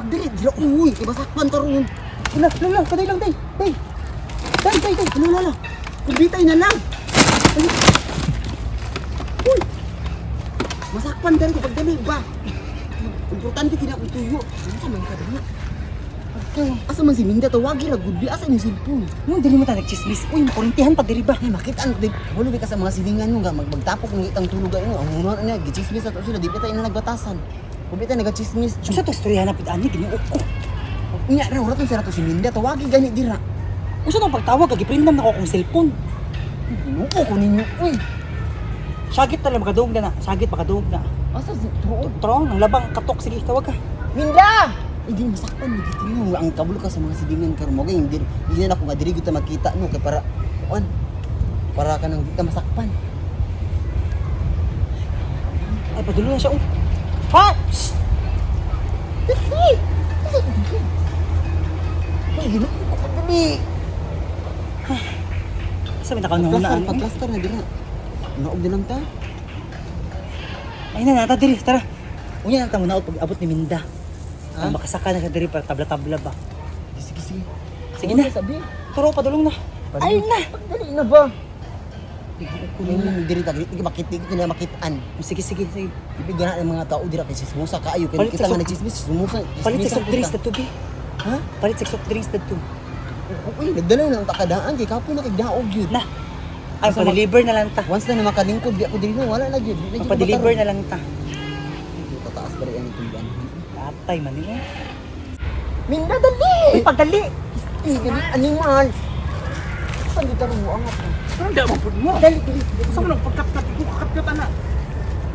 Pagdali, dila, uy, ibasakpan ka ron. Lala, kaday lang, day. Lala. Kumbitay na lang. Ay. Uy. Masakpan ka rin kapag dali ba? Importante kinakutuyo. Ano sa man ka dali? Asa man si Minda, tawagi ra gudbi, asa yung cellphone? Nung dili mo ta nagchismis. Uy, makurintihan pa diri ba? Ay, makita ang hulo ka sa mga silingan nga magtapok ng itang tulog ay ang munon niya gichismis ato sila di pa tayo nagbatasan. Kumbita nagachismis. Sa to istorya na pid ani ginuok ko. Nya ra urat sa rato si Minda, tawagi gani dira. Usa nang pagtawag kag giprindam nako akong cellphone. Nuko ko ninyo, uy. Sagit tala makadug na. Sagit makadug na. Asa si tuod? Tro, nang labang katok sige tawag ka. Minda! Hindi masakpan mo dito yung ang kabulo ka sa mga silingan karon mo hindi na ako nga diri kita makita no kay para kuan. Para ka nang di ka masakpan. Ay padulo na siya. Ha? Ay, gino ko dali. Sabi nakaunaan. Pagplaster na dira. Naog din lang ta. Ay na nata diri, tara. Unya nang tamo naot pag abot ni Minda. Ha? Ang makasaka na siya diri para tabla-tabla ba. Sige. Sige na. Sabi. Turo padulong na. Ay na. Pagdali na ba? Kunin lang diri ta, hindi makita nila makitaan. Sige. Ibigyan na ng mga tao dira kay Chismosa kaayo kay Palit kita sa nga nagchismis Chismosa. Palit sa soft drinks dito bi. Ha? Palit sa soft drinks dito. Uy, nagdala na ang takadaan kay kapo na kay daog yun. Na. Ay pa-deliver na lang ta. Once na nakalingkod di ako diri no, wala na gyud. Pa-deliver na lang ta. Tataas ba rin ang tulian? Atay man ni. Minda dali. Uy, pagdali. Dali animal. Saan dito mo angat mo? Hindi mo pud mo. Dali. Sa mo nang pagkat-kat ko kakat ana.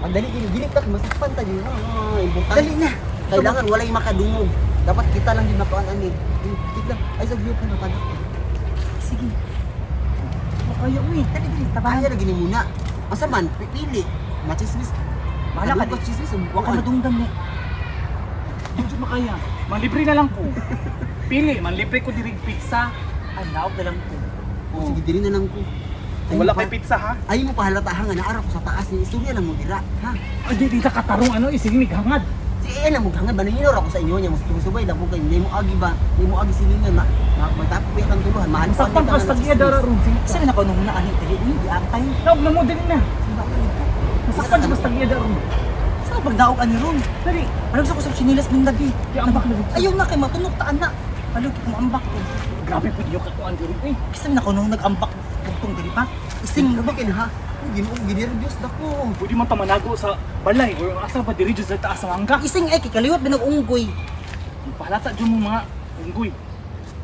Ang dali dili ka masakpan ta yun. Importante. Dali na. Kailangan walay makadungog. Dapat kita lang din makuan ani. Kita ay sa view ka na kada. Sige. Makaya uy, dali tabahan. Kaya lagi ni muna. Asa man pipili. Machismis. Bahala ka Kadungog di. chismis. Wa ka madungdang ni. Hindi makaya. Manlibre na lang ko. Pili, manlibre ko dirig pizza. Ay, naog na lang ko. Oh, sige diri na lang ko. Ay, Wala mo kay pa- pizza ha? Ay mo pahalatahan nga naara ko sa taas ni istorya lang mo dira, ha? Ay, di ka katarong ano, isinig hangad. Si Ella mo hangad baninor ako sa inyo niya mo subay lang ko kay hindi mo agi ba? Hindi mo agi silingan magtapo pa ang tuluhan. Mahal pa Sakpan ka sa tagiya dara ron. Kasi na nakaunong na ani dali ni di antay. Tawag na mo din na. Nasakpan ka sa tagiya dara ron. Sa pagdaog ani ron. Dali, alam sa ko sa chinilas ng gabi. Di ambak na dito. Ayaw na kay matunog ta ana. Palo ko ambak ko. Grabe po yung katuan diri. Eh, Kasi na nakaunong nag-ambak bugtong diri pa. Ising na ba kin ha? Ginirbyos dako. pwede man tamanago sa balay or asa ba diri jud sa taas sa mangga. Ising ay kikaliwat binag-unggoy. Pahalata jud mo mga unggoy.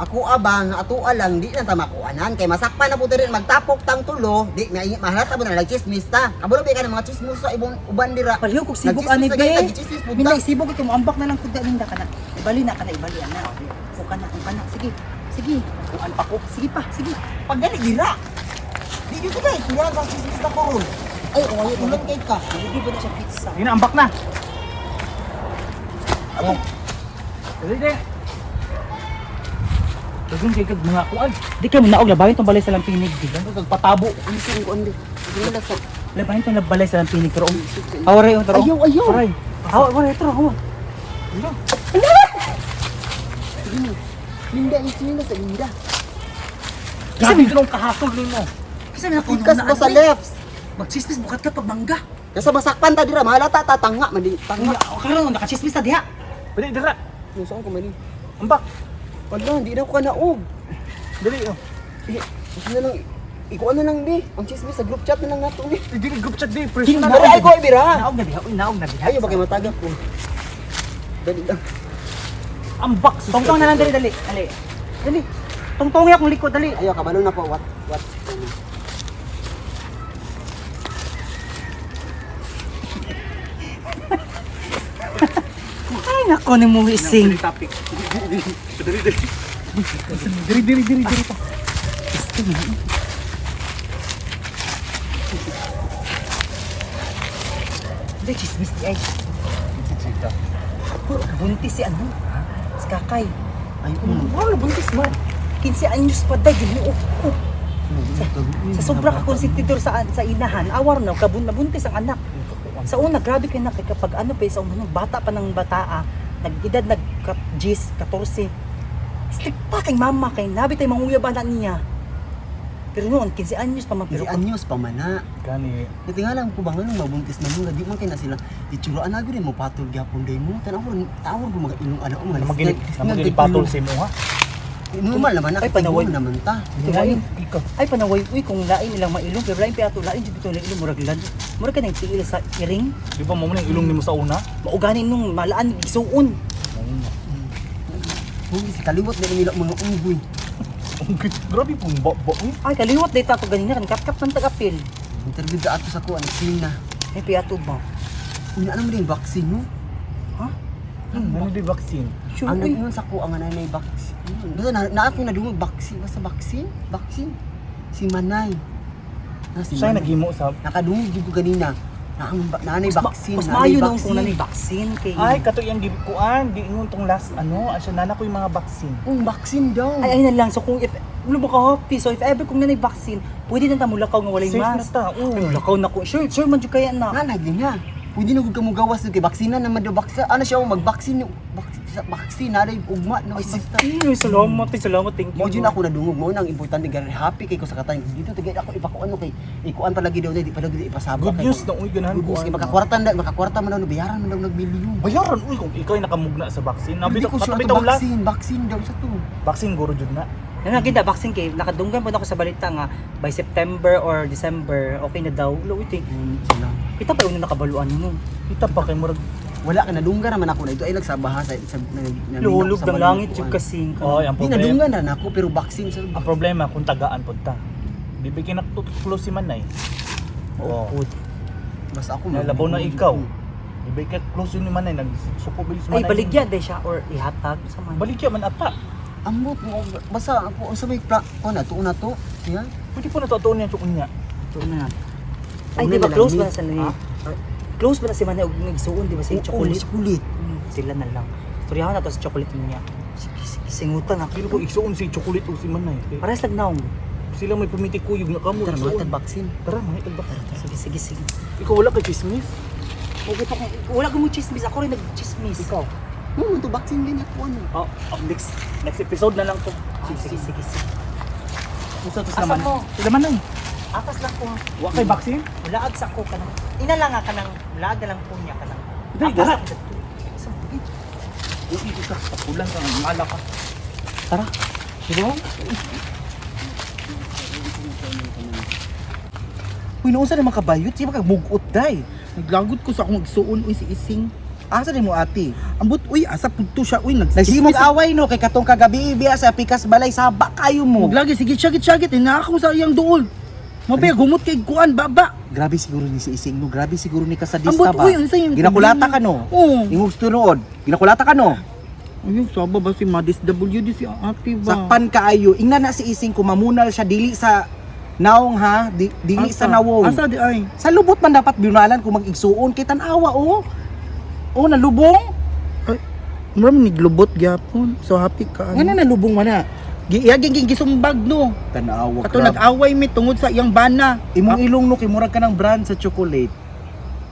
Ako abang ato lang di na ta makuanan kay masakpan na po diri magtapok tang tulo. Di mahalata mo na nagchismis ta. Kabulo ba ka ng mga chismis sa ibong uban dira. Paliw kog sibuk ani be. Minday sibuk ito mo ambak na lang kun ninda kana. Ibali na kana ibali ana. Ko kana. Sige. Kuan pa ko. Sige pa, sige. Pagdali dira. Di jud ka istorya sa chismis na ko ron. Ay, oy, ulan kay ka. Hindi ba na siya pizza? Di na ambak na. Oh. Dili. Dagun kay kag mga kuan. Di ka mo naog labayon tong balay sa lampinig di. Patabo. Ising ko andi. Dili sa Labayon tong balay sa lampinig pero awaray on taro. Ayaw. Awaray. Awaray taro. Hawa. Linda ising sa linda. Kasi dito nung kahasol nimo. Kasi na kuno Ikas mo sa lefts. Magchismis bukat ka pag mangga. Kasa masakpan ta dira, mahalata ta tanga man di tanga. Karon nakachismis ta diha. Pwede dira. Saan ko man ni? Ambak. Wala, hindi na ko kanaog. Dali oh. Gusto na lang, ikuha na lang di. Ang chismis sa group chat na lang nato ni. Dili group chat di Hindi personal. ay ko ibira. Naog na diha. Uy, naog na diha. Ayo bakay matagap ko. Dali lang. Ambak. Tongtong na lang dali. Dali. Tongtong ya kung likod dali. Ayo kabalo na po what. Ay nako ni mo ising. Topic. Diri pa. Hindi chismis di ay. Buntis si ano? Si Kakay. Ay, Wala buntis man. 15 anyos pa day ginuok ko. Sa sobra ka konsentidor sa inahan, awar na nabuntis ang anak. Sa una grabe kay na kay kapag ano pa sa una bata pa ng bataa, nag-edad nag-10, 14. Stick pa kay mama kay nabi tay manguyab anak niya. Pero noon 15 anyos pa man Pero anyos pa man na. Gani. Natingalan ko ba nga nung mabuntis na nung di man kay na sila itsuraan na gud mo patol gyapon day mo. Tanaw ko mga ilong ano mga Namagili patol si mo ha. Normal naman Ay, na panaway. naman ta. Lain, ay panaway, uy, kung lain nilang mailong, pero lain piato, lain dito na ilong, murag lan. Murag ka nang tiil sa iring, Di ba mo na ilong nimo sa una? mauganin nung malaan, isuon. Huwag si kaliwat na nila mga unggoy. Grabe pong baba. Ay, kaliwat dito ato ganina, kan katkap ng tagapil. Interview da ato sa ko ang sina. Ay, piato ba? Una ano mo din vaccine no? Ha? Ano di vaccine? Sure, Ang uy. naging sa ko ang nanay vaccine. Basta na ako nadungog vaccine, basta vaccine. Si Manay. Si Siya Manay. naghimo sa Nakadungog gyud ko ganina. Nanay vaccine. Mas nanay maayo nung vaccine. kung nanay vaccine kay... ay kato yang gikuan, di ingon tong last ano, asya nana ko yung mga vaccine. Vaccine daw. Ay na lang, so kung if, ano ba ka happy, so if ever kung nanay vaccine, pwede na tamulakaw nga walay Safe na mask. ta. Oo. Ay, mulakaw na ko. Sure man dyan kaya na. Nanay din nga. Pwede na gud ka mo gawas kay vaksina naman daw baksa. Ano siya mag-vaccine vaccine na ugma no Ay, basta. salamat, thank you. Mo din ako nadungog mo nang importante gani happy kay ko sa katay dito tagay ako ipakuan no kay ikuan palagi daw di palagi ipasabak Good news na uy ganahan Good ko. news kay makakwarta man daw no bayaran man daw nagbilyon. Bayaran uy kung ikaw ay nakamugna sa vaccine. Hindi Nabito ko sure katabitaw to last. vaccine daw sa to. Vaccine guro jud na. Nakakita vaccine kay nakadunggan po ako sa balita nga by September or December okay na daw. Lo ito. Sila. Kita pa yung nakabaluan mo. Kita pa kay murag Wala ka nadunggan naman ako na ito ay nagsabaha sa Lulog ng langit yung kasing. oh, ang Di problema. nadunggan na ako pero vaccine sa Ang problema kung tagaan pod ta. Bibigyan na close si Manay. Oo. basta ako Nalabaw na ikaw. Bibigyan close yun ni Manay nagsuko bilis Ay Manay. baligya day siya or ihatag sa man. Baligya man ata. Ambot mo basta ako sa may ko na to. Siya. Pwede po natutuon niya tsukon niya. Ito na. Ay Una di ba na close lang ba ni- na sa ni? Ha? Close ba na si Manay og nagsuon di ba sa chocolate? Chocolate. Sila na lang. Storyahan na to sa chocolate niya. Sige, singutan ako. Pero kung igsuon si chocolate o si Manay. Pares lang naong. Sila may pumiti kuyog na kamo. Tara igsuon. mga vaccine. Tara mga itag Sige. Ikaw wala ka chismis? Okay pa wala ko mo chismis. Ako rin nag-chismis. Ikaw. To vaccine din ako ano. Oh, next episode na lang to. Sige. Gusto to Asa sa Manay. mo? Sila Manay. Apas lang ko. Wa kay vaccine? Laag sa ko kanang. Ina lang ka nang laag na lang po niya kanang. Dali, dara. Apas. Uy, ka. Tapulan ka. Mala ka. Tara. Diba? Uy, naunsa na makabayot? Siya makamugot, day. Naglagot ko sa akong igsuon, uy, si Ising. Asa rin mo, ate? Ambot, uy, asa punto siya, uy, Nagsimog away no kay katong kagabi biya sa pikas balay saba kayo mo. Maglagi, sige, syagit, ina ako sa iyang duol. Mabaya, gumot kay kuan, baba. Grabe siguro ni si Ising no, grabe siguro ni kasadista Ambot, ba. uy, unsa yung Ginakulata problema? ka no. Oo. Ingog tunood. Ginakulata ka no. Ayun, saba ba si Madis WD si ate ba? Sakpan kaayo. Ingna na si Ising kumamunal siya dili sa naong ha, dili sa nawong. Asa di ay? Sa lubot man dapat binunalan kung mag-igsuon kay tan-awa oh. Oh, nalubong. Maraming niglubot gyapon. So happy ka. Ngano nalubong man na? Giyaging gisumbag no. Tan-awa. Kato nag-away mi tungod sa iyang bana. Imong ilong no kay murag ka ng brand sa chocolate.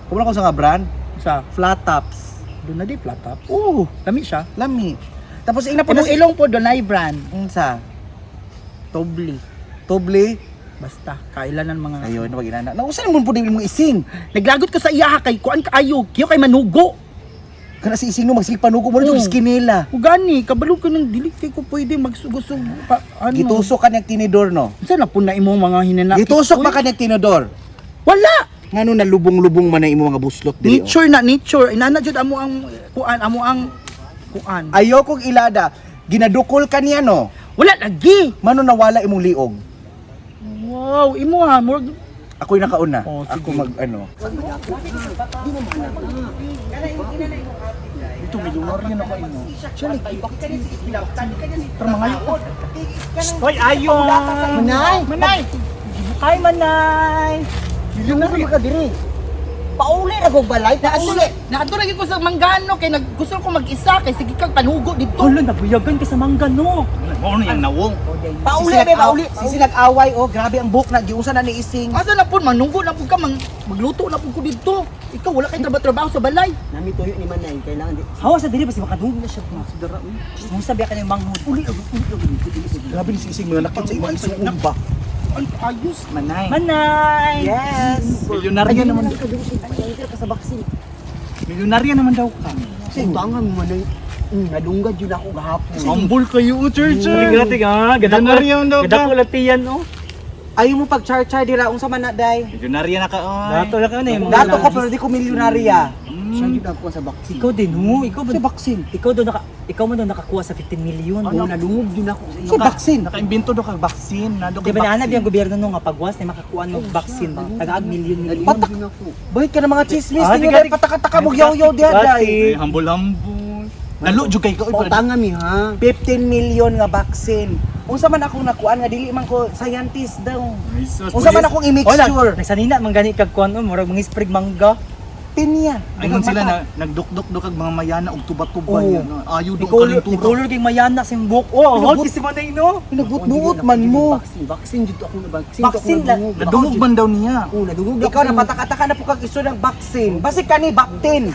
Kung ko sa nga brand, Sa flat tops. doon na di flat tops. Oo, Lami siya. lami. Tapos ina po Imong ilong po doon ay brand. Unsa? Tobli. Toble. Basta kailanan mga Ayun, wag ina. Nausa naman po din mo ising. Naglagot ko sa iya kay kuan kaayo, kiyo kay manugo. Kana si ising no magsilpanugo mo Oo. yung skinela. Ugani, kabalo ka ng dili kay ko pwede magsugusog pa ano. Gitusok ka niyang tinidor no. Unsa na po na imong mga hinanakit? Gitusok Uy, pa ka niyang tinidor. Wala. Ngano na lubong-lubong man na imo mga buslot diri. Nature na nature. Inana jud amo ang kuan. Ayo kong ilada. Ginadukol ka niya no. Wala lagi. Mano nawala imong liog. Wow, imo ha, murag Ako'y nakauna. Oh, sige. Ako mag ano. Ito may lunar yan ako ino. pero mga Hoy, ayon! Manay! Manay! Hi, Manay! Yun na ka diri. Pauli na ko balay, pauli. Naadto lagi ko sa manggano kay gusto ko mag-isa kay sige kag panugo dito. Hala, nabuyagan ka sa manggano. Mo na yung nawong. Pauli be, pauli. Sisi nag-away, oh, grabe ang buhok na, giusa na ni Ising. Asa na pud manunggo na pud ka magluto na pud ko dito. Ikaw wala kay trabaho sa balay. Nami tuyo ni Manay, kailangan di. Hawa sa dili, basi makadungog na siya. Mo sabi ka ng manghod. Uli. Grabe ni sising mga nakit sa imong isuon ba. Ay ayos manay. Manay! Yes. Milyonarya naman. Ka sa baksin. Milyonarya naman daw ka. Kasi tangan mo Manay. Nadunggad yun ako gahapon. Humble kayo, church. Grabe ka, Milyonarya naman daw ka. latiyan, oh. Ayaw mo pag-char-char dira unsa man na day. Milyonarya na ka. Dato na ka na yung Dato ko pero di ko milyonarya. Mm. Siya gyud ako sa baksin. Ikaw din, ho. Ikaw ba? Sa baksin. Ikaw man daw nakakuha sa 15 million. Oo, nadungog din ako sa iyo. Sa baksin. Naka-imbento daw kag vaccine. Nado Di kag ba naanap vaccine. yung gobyerno nung nga pagwas na makakuha ng vaccine ba? Tagaag million. Patak din ako. Bakit ka na mga chismis Ah, ninyo di ka- dahil pataka-taka mo yaw-yaw diha day. Ay, humble-humble. Nalo jud kay ko. O tanga mi ha. 15 million nga vaccine. Unsa man akong nakuan nga dili man ko scientist daw. Unsa man akong i-mixture. Nagsanina man gani kag kuan murag mga sprig mangga. Pinya. Ayun sila na nagdukdok kag mga mayana og tuba-tuba Oo. yan. Ayaw do Nicolor kalintura. kay mayana simbok. Oh, Pinagbut- hot si Manay no. Pinagbuot-buot man mo. Vaccine dito ako na vaccine. Vaccine lang. Nadungog man daw niya. Oo, nadungog Ikaw na pataka-taka na po kag iso ng vaccine. Basi kani baktin.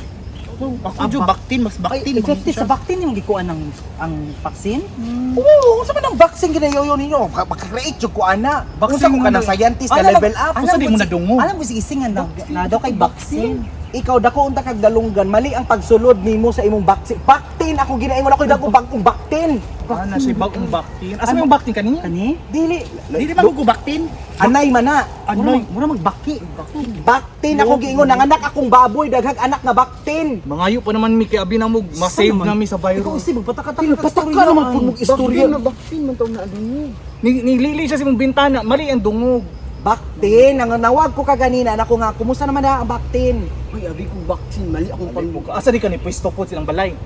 Ako jud baktin, mas baktin. Effective sa vaccine yung gikuan ng ang vaccine. Oo, unsa man ang vaccine ginayoyo ninyo? Maka-create jud ko ana. Vaccine Unsa ko ka mo na na- scientist na Alam mo- level up. Unsa di mo nadungog? Alam mo si Isingan na daw kay vaccine. Ikaw dako unta kag dalunggan, mali ang pagsulod nimo sa imong vaccine. Baktin ako ginaingon ako dako bagong baktin. Ana si bagong baktin. Asa yung baktin kanina? Kani? Dili. Dili ba ko baktin? Anay man na. Mura magbaki. Baktin ako giingon nanganak akong baboy daghag anak nga baktin. Mangayo pa naman mi kay abi na mo ma-save nami sa Ikaw virus. si magpataka-taka Pataka naman pud mong istorya. Vaccine man taw na adungo. Nilili siya sa imong bintana, mali ang dungog. Baktin, nanganawag ko kaganina nako nga kumusta naman na ang baktin? Ay, abi kong vaccine, mali akong pang. Asa di ka ni pwesto po silang balay.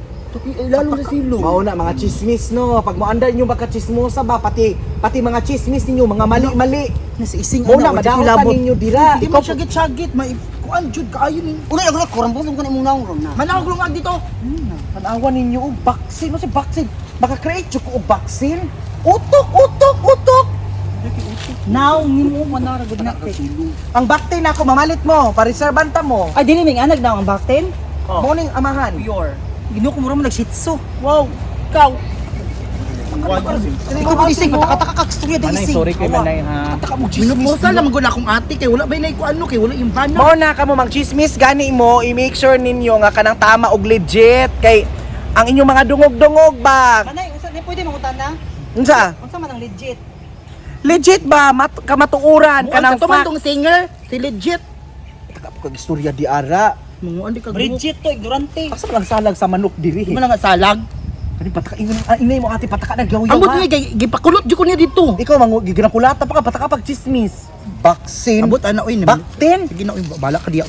Lalo sa silong. Mao na mga chismis no, pag moandar inyo baka chismosa ba pati mga chismis ninyo mga mali-mali. Na si Ising Mo na madaotan ninyo dira. Di Ikaw mo syagit-syagit, may kuan jud kaayo ni. Ugay ako kurang po kung imong naong ron na. Manawag lumag dito. tanawan ninyo og vaccine, no si vaccine. Baka create jud ko og vaccine. Utok. Now nimo manaragod na kay. Ang baktin ako mamalit mo, pareserbanta mo. Ay dili ming anag daw ang vaccine. Mo ning amahan. Pure. Gino ko mura mo nag-shitsu. Wow, ikaw. Ikaw mo ising pataka-taka kag storya dai Manay, ising. sorry kay Manay ha. Pataka mo chismis. Minumusta lang gud akong ate kay wala bay nay ko ano kay wala yung bana. Mo na kamo mag chismis gani mo, i-make sure ninyo nga kanang tama og legit kay ang inyong mga dungog-dungog ba. Manay, unsa di pwede mangutan na? Unsa? Unsa man ang legit? Legit ba kamatuuran kanang Kanang fact. singer, si legit. Taka po kag istorya di ara. Mga andi kag Bridget to ignorante. Asa lang salag sa manok diri. Di mo lang nga salag. Kani pataka inay mo ate pataka nagyaw-yaw. Ambot ni kay gipakulot jud ko niya dito. Ikaw mangu giginakulata pa ka pataka pag chismis. Vaccine. Ambot ana oy Baktin. Sige na oy bala ka diya.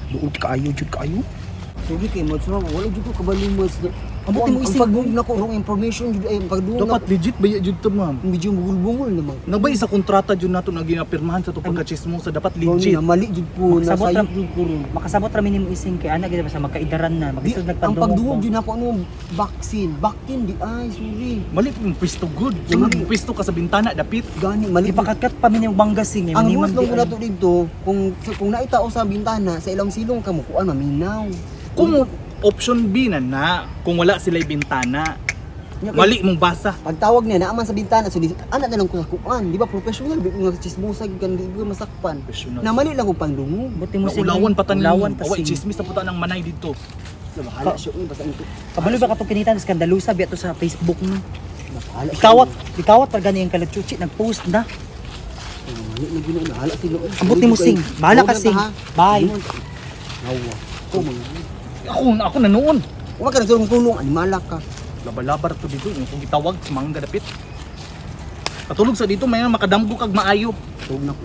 Duol kaayo jud kaayo. Sige kay mo sa wala jud ko kabalimos. Ambuti mo Ang isip. pagdungog na ko wrong information jud ay pagdungog na. Dapat legit ba jud to ma'am? Medyo bungol-bungol naman. Nabay sa kontrata jud nato na ginapirmahan sa to pagka-chismosa dapat Legit. legit. Mali jud po na Makasabot sayop ra- jud ko ron. Makasabot ra minimo Ising kay ana gid sa magkaidaran na. Di, Magisod ang nagpandungog. pagdungog yun ako ano, vaccine. Vaccine di ay, sorry. Mali yung pwesto good. Sunod yung pwesto ka sa bintana dapit. Gani, mali. Ipakakat pa minimo banggasing Ang rules lang ko na to dito, kung naitao sa bintana, sa ilang silong ka mo, kuan, maminaw. Kung option B na kung wala sila bintana, mali mong basa. Pagtawag niya, naaman sa bintana, so anak na lang ko sa kuan. Di ba, professional, mga chismosag, kan di ko masakpan. Professional. Na mali lang ko pangdungog. Buti mo Ulawan pa tanin. Ulawan ta Away sing. chismis na puta ng manay dito. Bahala siya, basta ito. Kabalo ba katong kinitan skandalusa biya to sa Facebook no. Bahala siya. Ikawat pa gani ang kalatsuchi nag-post na. Mali na gina, bahala sila. Ambuti mo sing. Bahala ka sing. Bye. Nawa. Ako na noon. Huwag ka nagsulong tulong, animala ka. Labalabar to dito, yung kung gitawag sa mga dapit. Katulog sa dito, may makadamgo kag maayo. Tulong na ko.